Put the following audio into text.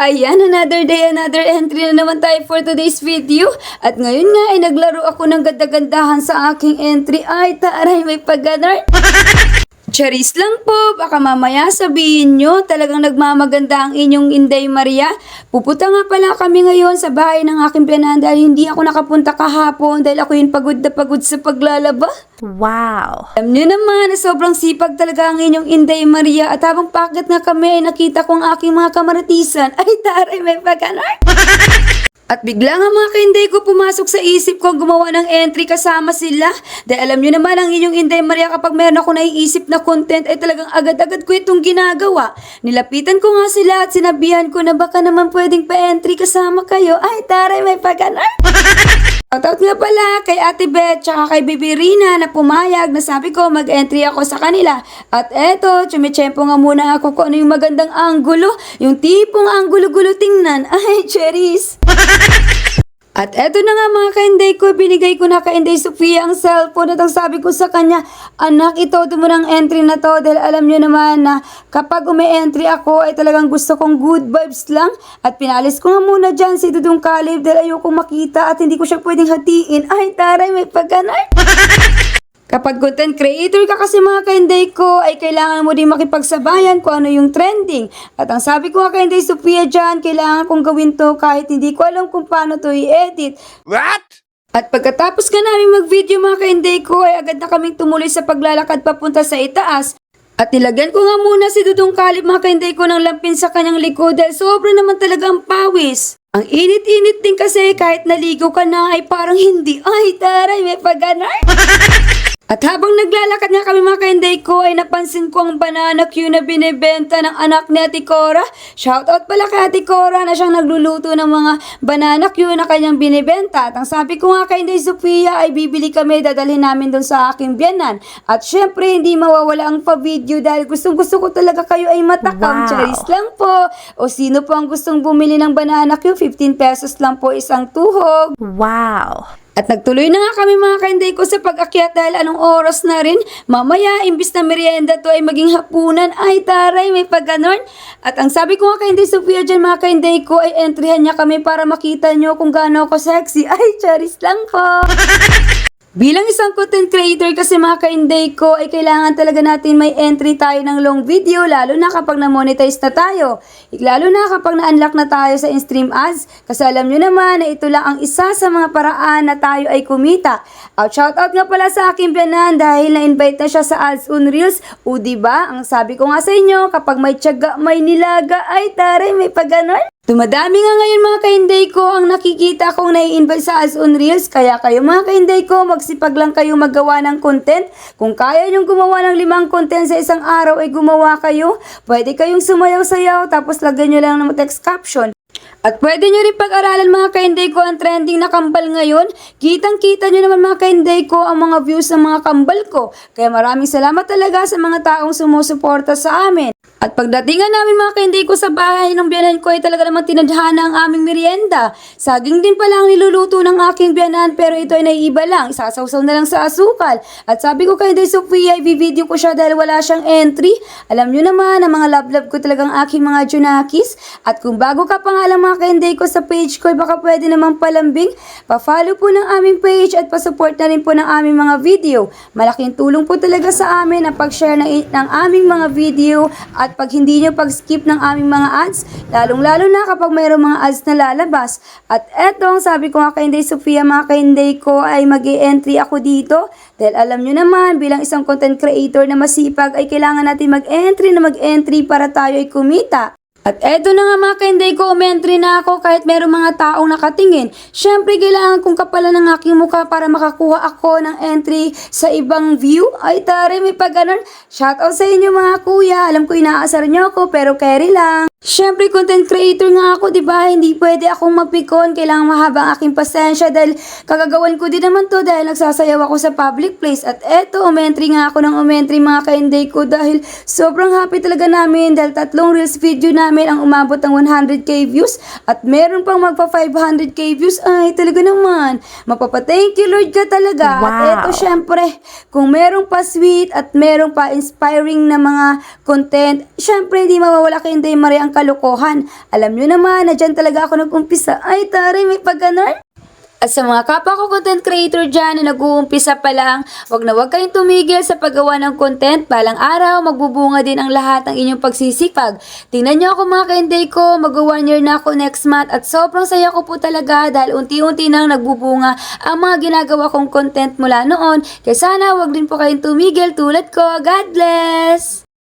ayan, another day, another entry na naman tayo for today's video. At ngayon nga ay naglaro ako ng ganda-gandahan sa aking entry. Ay, taray, may pag-ganar. Charis lang po, baka mamaya sabihin nyo, talagang nagmamaganda ang inyong Inday Maria. Pupunta nga pala kami ngayon sa bahay ng aking biyanan dahil hindi ako nakapunta kahapon dahil ako yung pagod na pagod sa paglalaba. Wow! Alam nyo naman na sobrang sipag talaga ang inyong Inday Maria at habang packet nga kami ay nakita ko ang aking mga kamaratisan. Ay taray, may pag-ganar. At bigla nga mga ka-Inday ko pumasok sa isip ko gumawa ng entry kasama sila. Dahil alam nyo naman ang inyong Inday Maria kapag meron ako naiisip na content ay talagang agad-agad ko itong ginagawa. Nilapitan ko nga sila at sinabihan ko na baka naman pwedeng pa-entry kasama kayo. Ay taray, may pag-ganar. Shoutout nga pala kay Ate Beth tsaka kay Bibi Rina na pumayag na sabi ko mag-entry ako sa kanila. At eto, tsumitsyempo nga muna ako kung ano yung magandang anggulo. Yung tipong anggulo-gulo tingnan. Ay, Cheris! At eto na nga mga ka-Inday ko, binigay ko na ka-Inday Sofia ang cellphone at ang sabi ko sa kanya, anak, itodo mo ng entry na to dahil alam nyo naman na kapag umi-entry ako ay talagang gusto kong good vibes lang at pinalis ko nga muna dyan si Dudong Caleb dahil ayokong makita at hindi ko siya pwedeng hatiin. Ay taray, may pag-ganar! Kapag content creator ka kasi mga ka-Inday ko, ay kailangan mo din makipagsabayan kung ano yung trending. At ang sabi ko nga ka-Inday Sofia dyan, kailangan kong gawin to kahit hindi ko alam kung paano to i-edit. What? At pagkatapos ka namin mag-video mga ka-Inday ko, ay agad na kaming tumuloy sa paglalakad papunta sa itaas. At nilagyan ko nga muna si Dudong Caleb mga ka-Inday ko ng lampin sa kanyang likod dahil sobra naman talaga ang pawis. Ang init-init din kasi kahit naligo ka na ay parang hindi. Ay taray, may pag-ganar! At habang naglalakad nga kami mga ka-Inday ko ay napansin ko ang banana Q na binibenta ng anak ni Ate Cora. Shoutout pala kay Ate Cora na siyang nagluluto ng mga banana Q na kanyang binibenta. At ang sabi ko nga kay Inday Sofia ay bibili kami, dadalhin namin doon sa aking biyanan. At syempre hindi mawawala ang pa-video dahil gustong gusto ko talaga kayo ay matakam. Wow. Charis lang po. O sino po ang gustong bumili ng banana Q? 15 pesos lang po isang tuhog. Wow! At nagtuloy na nga kami mga ka-Inday ko sa pag-akyat dahil anong oras na rin. Mamaya, imbis na merienda to ay maging hapunan. Ay taray, may pag-ganon. At ang sabi ko nga kay Inday Sofia dyan mga ka-Inday ko ay entryhan niya kami para makita nyo kung gaano ako sexy. Ay, charis lang po. Bilang isang content creator kasi mga ka-Inday ko ay kailangan talaga natin may entry tayo ng long video lalo na kapag na-monetize na tayo. Lalo na kapag na-unlock na tayo sa in-stream ads kasi alam nyo naman na ito lang ang isa sa mga paraan na tayo ay kumita. At shoutout nga pala sa aking biyanan dahil na-invite na siya sa Ads on Reels. O diba, ang sabi ko nga sa inyo kapag may tiyaga may nilaga ay taray may pag-ganon. Dumadami nga ngayon mga ka-Inday ko ang nakikita kong nai-invite sa Ads on Reels. Kaya kayo mga ka-Inday ko, magsipag lang kayo maggawa ng content. Kung kaya nyong gumawa ng 5 content sa isang araw ay gumawa kayo. Pwede kayong sumayaw-sayaw tapos lagyan nyo lang ng text caption. At pwede nyo rin pag-aralan mga ka-Inday ko ang trending na kambal ngayon. Kitang-kita nyo naman mga ka-Inday ko ang mga views ng mga kambal ko. Kaya maraming salamat talaga sa mga taong sumusuporta sa amin. At pagdatingan namin mga ka-Inday ko sa bahay ng biyanan ko ay talaga namang tinadhana ang aming merienda. Saging din pala ang niluluto ng aking biyanan pero ito ay naiiba lang. Isasawsaw na lang sa asukal. At sabi ko kay Inday Sofia, i-video ko siya dahil wala siyang entry. Alam nyo naman, ang mga love-love ko talagang aking mga junakis. At kung bago ka pa nga lang mga ka-Inday ko sa page ko, baka pwede namang palambing. Pa-follow po ng aming page at pa-support na rin po ng aming mga video. Malaking tulong po talaga sa amin ang pag-share ng aming mga video at pag hindi nyo pag-skip ng aming mga ads, lalong-lalo na kapag mayroong mga ads na lalabas. At etong sabi ko nga kay Inday Sofia mga ka-Inday ko ay mag-e-entry ako dito dahil alam nyo naman bilang isang content creator na masipag ay kailangan natin mag-entry para tayo ay kumita. At eto na nga mga ka-Inday ko, umentry na ako kahit merong mga taong nakatingin. Syempre, kailangan kong kapalan ng aking mukha para makakuha ako ng entry sa ibang view. Ay, tari, may pag-ganon. Shoutout sa inyo mga kuya. Alam ko inaasar nyo ako, pero carry lang. Syempre, content creator nga ako, diba? Hindi pwede akong mapikon. Kailangan mahaba ang aking pasensya dahil kagagawan ko din naman to dahil nagsasayaw ako sa public place. At eto, umentry nga ako ng umentry mga ka-Inday ko dahil sobrang happy talaga namin dahil 3 reels video namin ang umabot ng 100k views at meron pang magpa 500k views. Ay, talaga naman. Mapapa-thank you Lord ka talaga. Wow. At eto, syempre, kung merong pa sweet at merong pa inspiring na mga content, syempre, hindi mawawala kay Inday Maria ang kalokohan. Alam nyo naman na dyan talaga ako nag-umpisa. Ay, taray, may pagganon. At sa mga kapwa ko content creator dyan na nag-uumpisa pa lang, wag na wag kayong tumigil sa paggawa ng content. Balang araw, magbubunga din ang lahat ng inyong pagsisipag. Tingnan nyo ako mga ka-Inday ko, mag-1 year na ako next month at sobrang saya ko po talaga dahil unti-unti nang nagbubunga ang mga ginagawa kong content mula noon. Kaya sana wag din po kayong tumigil tulad ko. God bless!